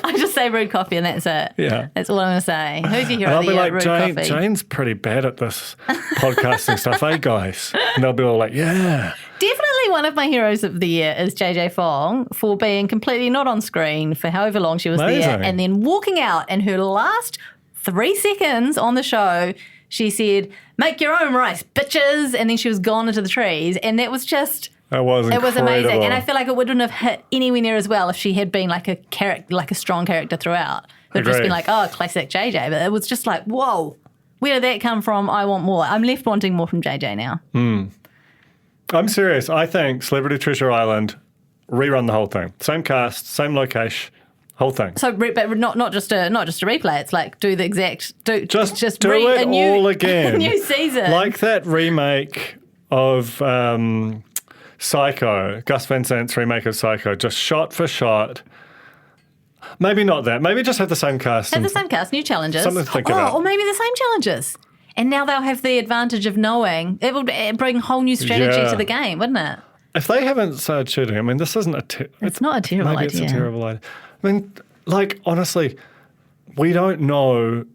I just say rude coffee and that's it. Yeah. That's all I'm going to say. Who's your hero and of the year? Rude coffee. Jane's pretty bad at this podcasting stuff, guys? And they'll be all like, yeah. Definitely one of my heroes of the year is JJ Fong for being completely not on screen for however long she was there and then walking out in her last 3 seconds on the show. She said, "Make your own rice, bitches." And then she was gone into the trees. And that was just... It was amazing. And I feel like it wouldn't have hit anywhere near as well if she had been like a character, like a strong character throughout. It would have just been like, oh, classic JJ. But it was just like, whoa, where did that come from? I want more. I'm left wanting more from JJ now. I'm serious. I think Celebrity Treasure Island, rerun the whole thing. Same cast, same location, whole thing. So, but not just a replay. It's like do the exact just do it all again. A new season, like that remake of Psycho, Gus Van Sant's remake of Psycho, just shot for shot. Maybe not that. Maybe just have the same cast. Have the same cast, new challenges. Something to think about. Or maybe the same challenges. And now they'll have the advantage of knowing. It will bring whole new strategy to the game, wouldn't it? If they haven't started shooting, I mean, this isn't it's not a terrible idea. Maybe it's a terrible idea. I mean, like, honestly, we don't know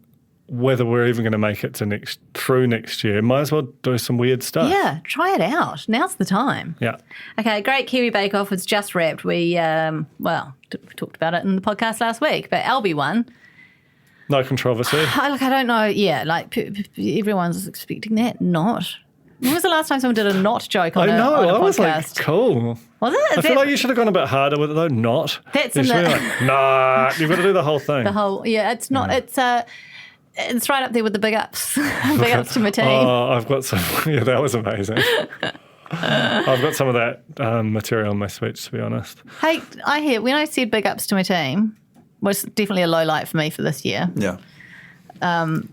whether we're even going to make it to through next year. Might as well do some weird stuff. Yeah, try it out. Now's the time. Yeah. Okay, Great Kiwi Bake Off was just wrapped. We talked about it in the podcast last week, but Alby won. No controversy. I don't know. Yeah, like everyone's expecting that. Not. When was the last time someone did a not joke on a podcast? I was like, cool. Was it? I feel like you should have gone a bit harder with it though. Not. That's you should be like, nah, you've got to do the whole thing. It's not. Yeah. It's right up there with the big ups. Big ups to my team. Oh, I've got some. Yeah, that was amazing. I've got some of that material in my speech, to be honest. Hey, I hear when I said big ups to my team, was definitely a low light for me for this year. Yeah.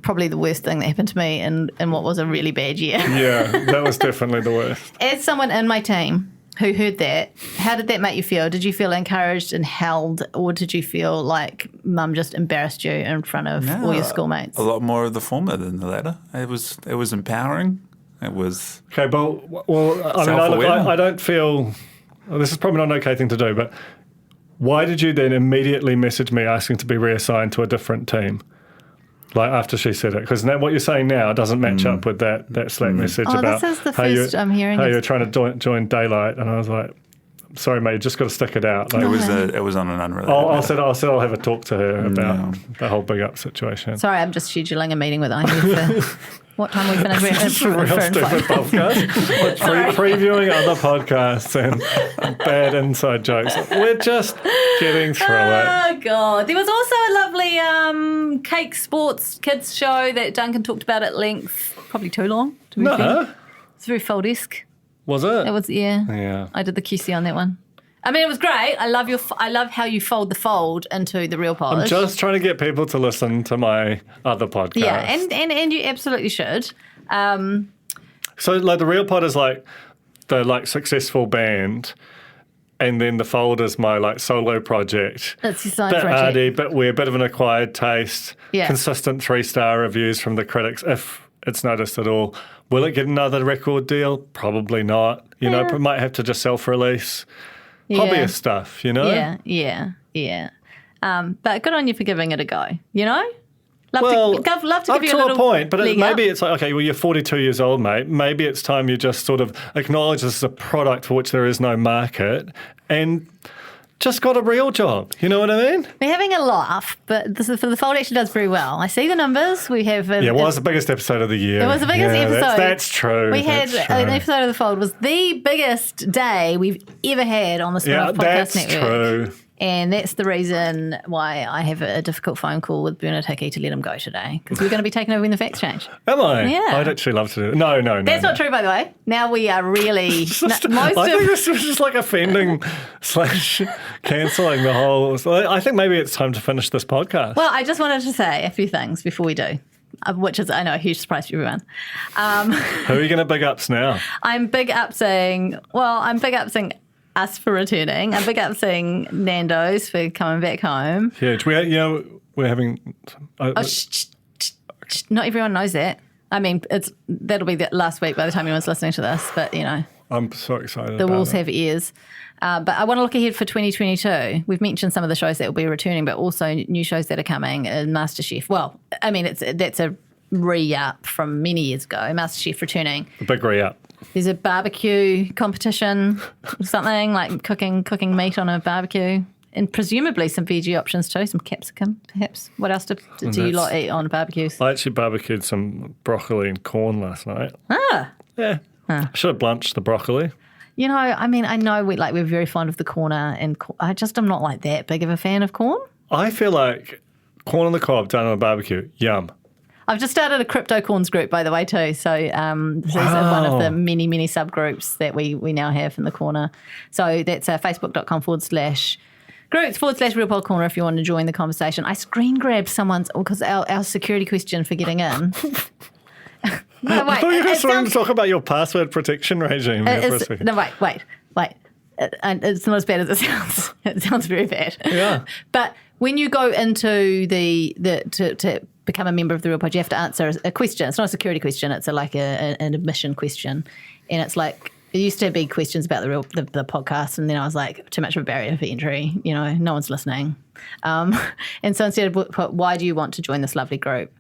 Probably the worst thing that happened to me in what was a really bad year. Yeah, that was definitely the worst. As someone in my team who heard that, how did that make you feel? Did you feel encouraged and held, or did you feel like mum just embarrassed you in front of all your schoolmates? A lot more of the former than the latter. It was empowering. It was okay, but I don't feel this is probably not an okay thing to do, but why did you then immediately message me asking to be reassigned to a different team? Like after she said it, because what you're saying now doesn't match up with that Slack message about this is the first I'm hearing how you're trying to join Daylight, and I was like, sorry, mate, you just got to stick it out. Like, it was on an unrelated. I'll have a talk to her about the whole big up situation. Sorry, I'm just scheduling a meeting with Ivy for what time we finish. It's a real stupid podcast. Previewing other podcasts and bad inside jokes. We're just getting through it. Oh, God. There was also a lovely cake sports kids show that Duncan talked about at length. Probably too long, to be fair. It's very fold-esque. Was it? It was, yeah. I did the QC on that one. I mean, it was great. I love how you fold the fold into the real polish. I'm just trying to get people to listen to my other podcast. Yeah, and you absolutely should. So, like, the real pod is like the successful band, and then the fold is my solo project. That's your side bit project. Arty, bit weird, bit of an acquired taste. Yeah. Consistent 3-star reviews from the critics, if it's noticed at all. Will it get another record deal? Probably not. You know, it might have to just self-release. Yeah. Hobbyist stuff, you know? Yeah. But good on you for giving it a go, you know? Love to give you a little... Up to a point, but maybe it's like, okay, well, you're 42 years old, mate. Maybe it's time you just sort of acknowledge this is a product for which there is no market and just got a real job. You know what I mean? We're having a laugh, but the fold actually does very well. I see the numbers. We have it was the biggest episode of the year. It was the biggest episode. That's true. We had an episode of the fold was the biggest day we've ever had on the Spin-Off Podcast Network. Yeah, that's true. And that's the reason why I have a difficult phone call with Bernard Hickey to let him go today, because we're going to be taking over when the facts change. Am I? Yeah. I'd actually love to do it. No. That's not true, by the way. Now we are really... I think this was just like offending / cancelling the whole... I think maybe it's time to finish this podcast. Well, I just wanted to say a few things before we do, which is, I know, a huge surprise to everyone. Who are you going to big ups now? I'm big up saying us for returning. I'm big up saying Nando's for coming back home. Huge. We're having... Not everyone knows that. I mean, that'll be the last week by the time anyone's listening to this, but, you know. I'm so excited The about walls it. have ears. But I want to look ahead for 2022. We've mentioned some of the shows that will be returning, but also new shows that are coming. MasterChef. Well, I mean, that's a re-up from many years ago. MasterChef returning. A big re-up. There's a barbecue competition or something, like cooking meat on a barbecue. And presumably some veggie options too, some capsicum perhaps. What else do you lot eat on barbecues? I actually barbecued some broccoli and corn last night. Ah. Yeah. I should have blanched the broccoli. You know, I mean, I know we're very fond of the corner, and I just am not like that big of a fan of corn. I feel like corn on the cob done on a barbecue, yum. I've just started a crypto corns group, by the way, too. So this is one of the many, many subgroups that we now have in the corner. So that's facebook.com/groups/RealPod Corner if you want to join the conversation. I screen grabbed someone's, because our security question for getting in. No, wait. I thought you just wanted to talk about your password protection regime. No, wait. It's not as bad as it sounds. It sounds very bad. Yeah. But when you go into to become a member of the Real Pod, you have to answer a question. It's not a security question. It's an admission question, and it's like it used to be questions about the podcast, and then I was like, too much of a barrier for entry. You know, no one's listening, and so instead of put, why do you want to join this lovely group?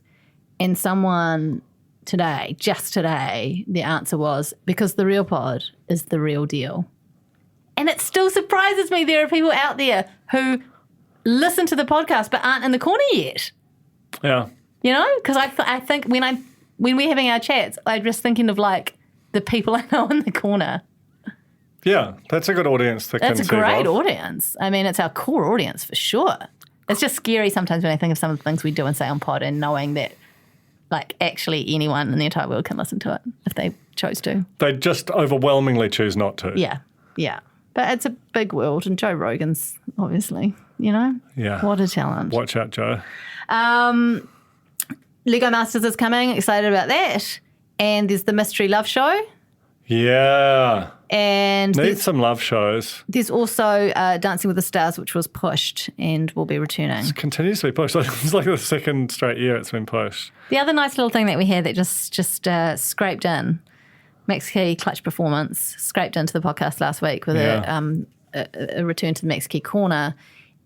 And someone just today, the answer was because the Real Pod is the real deal. And it still surprises me there are people out there who listen to the podcast but aren't in the corner yet. Yeah. You know, because I think when we're having our chats, I'm just thinking of like the people I know in the corner. Yeah, that's a good audience to conceive of. That's a great audience. I mean, it's our core audience for sure. It's just scary sometimes when I think of some of the things we do and say on pod and knowing that like actually anyone in the entire world can listen to it if they chose to. They just overwhelmingly choose not to. Yeah. But it's a big world, and Joe Rogan's obviously, you know? Yeah. What a talent. Watch out, Joe. Lego Masters is coming. Excited about that. And there's the Mystery Love Show. Yeah. And need some love shows. There's also Dancing with the Stars, which was pushed and will be returning. It continues to be pushed. It's like the second straight year it's been pushed. The other nice little thing that we had that just scraped in, Max Key Clutch Performance, scraped into the podcast last week with a return to the Max Key Corner.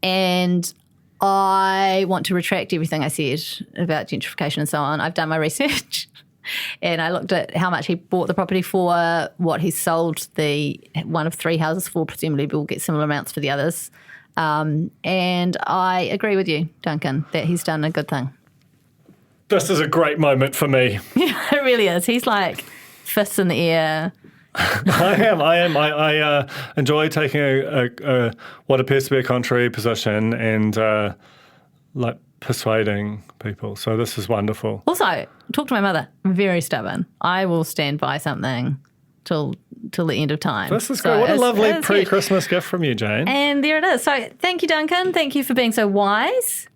And I want to retract everything I said about gentrification and so on. I've done my research. And I looked at how much he bought the property for, what he sold the one of three houses for. Presumably we'll get similar amounts for the others. And I agree with you, Duncan, that he's done a good thing. This is a great moment for me. Yeah, it really is. He's like fists in the air. I am. I enjoy taking a what appears to be a contrary position and like persuading people. So this is wonderful. Also, talk to my mother. I'm very stubborn. I will stand by something till the end of time. This is great. What a lovely pre-Christmas gift from you, Jane. And there it is. So thank you, Duncan. Thank you for being so wise.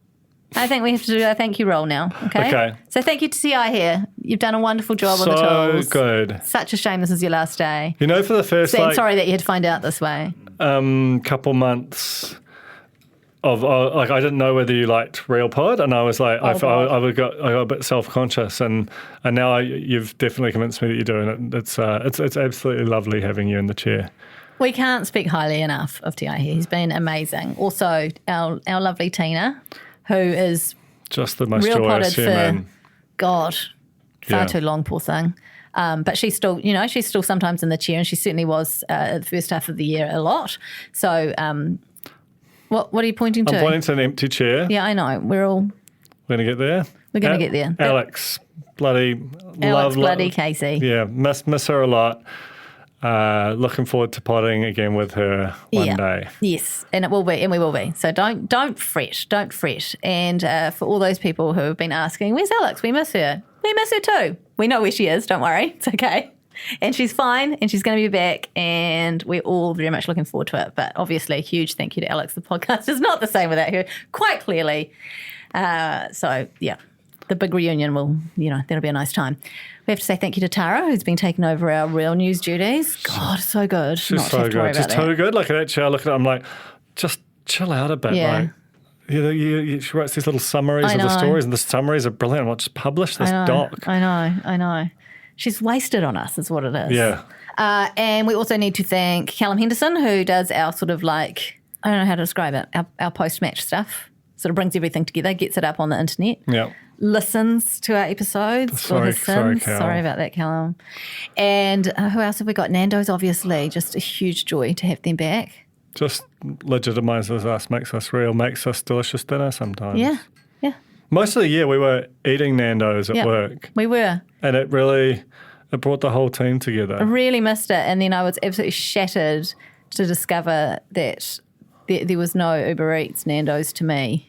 I think we have to do a thank you roll now. Okay. So thank you to CI here. You've done a wonderful job on the tools. So good. Such a shame this is your last day. You know, for the first I'm sorry that you had to find out this way. Couple months of like I didn't know whether you liked Real Pod, and I was like, I got a bit self-conscious, and now you've definitely convinced me that you're doing it. It's absolutely lovely having you in the chair. We can't speak highly enough of T.I. here. He's been amazing. Also, our lovely Tina, who is just the most joyous human. God, far too long, poor thing. But she's still sometimes in the chair, and she certainly was the first half of the year a lot. So What are you pointing to? I'm pointing to an empty chair. Yeah, I know. We're going to get there. We're going to get there. Alex, bloody Casey. Yeah, miss her a lot. Looking forward to potting again with her one day. Yes, and we will be. So don't fret. And for all those people who have been asking, where's Alex? We miss her. We miss her too. We know where she is. Don't worry, it's okay. And she's fine, and she's going to be back, and we're all very much looking forward to it. But obviously, a huge thank you to Alex. The podcast is not the same without her, quite clearly. So yeah, the big reunion that'll be a nice time. We have to say thank you to Tara, who's been taking over our real news duties. God, so good. She's so good. She's too good. Like, actually, I look at it, I'm like, just chill out a bit. Yeah. Like, she writes these little summaries of the stories, and the summaries are brilliant. I'll just publish this doc. I know. She's wasted on us, is what it is. Yeah. And we also need to thank Callum Henderson, who does our sort of like, I don't know how to describe it, our post-match stuff. Sort of brings everything together, gets it up on the internet. Yeah. Listens to our episodes. Sorry about that, Callum. And who else have we got? Nando's, obviously. Just a huge joy to have them back. Just legitimises us, makes us real, makes us delicious dinner sometimes. Yeah. Most of the year we were eating Nando's at work. We were. And it brought the whole team together. I really missed it. And then I was absolutely shattered to discover that there was no Uber Eats Nando's to me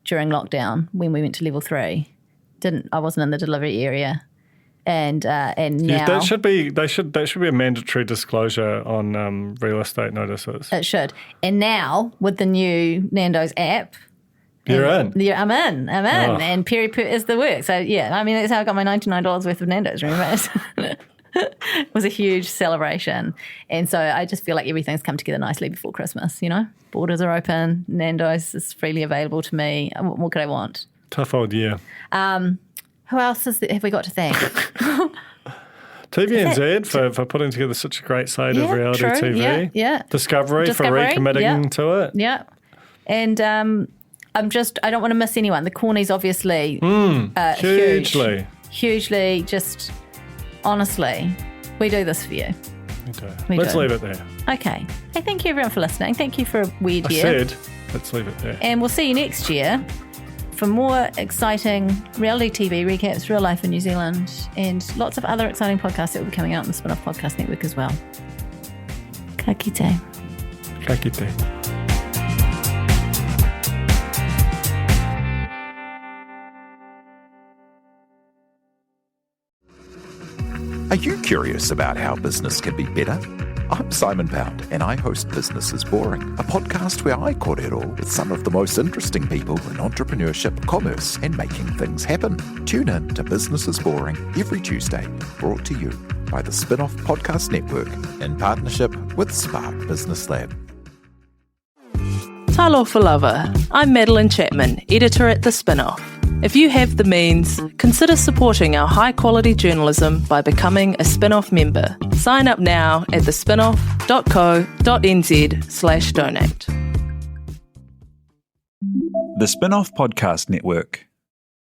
during lockdown when we went to level 3. I wasn't in the delivery area. And now that should be a mandatory disclosure on real estate notices. It should. And now with the new Nando's app, you're in. I'm in. Oh. And Peri Pert is the work. So yeah, I mean that's how I got my $99 worth of Nando's. Remember? It was a huge celebration. And so I just feel like everything's come together nicely before Christmas, Borders are open, Nando's is freely available to me. What could I want? Tough old year. Who else have we got to thank? TVNZ for putting together such a great slate of reality TV. Yeah. Discovery for recommitting to it. Yeah. And I don't want to miss anyone. The Cornies, obviously, hugely, just honestly, we do this for you. Let's leave it there. Okay. Hey, thank you everyone for listening. Thank you for a weird year. Let's leave it there. And we'll see you next year for more exciting reality TV recaps, real life in New Zealand, and lots of other exciting podcasts that will be coming out on the Spin-Off Podcast Network as well. Ka kite. Ka kite. Are you curious about how business can be better? I'm Simon Pound, and I host Business is Boring, a podcast where I kōrero with some of the most interesting people in entrepreneurship, commerce, and making things happen. Tune in to Business is Boring every Tuesday, brought to you by the Spin-Off Podcast Network in partnership with Spark Business Lab. Talofa lava. I'm Madeline Chapman, editor at The Spin-Off. If you have the means, consider supporting our high-quality journalism by becoming a Spin-Off member. Sign up now at thespinoff.co.nz/donate. The Spin-Off Podcast Network.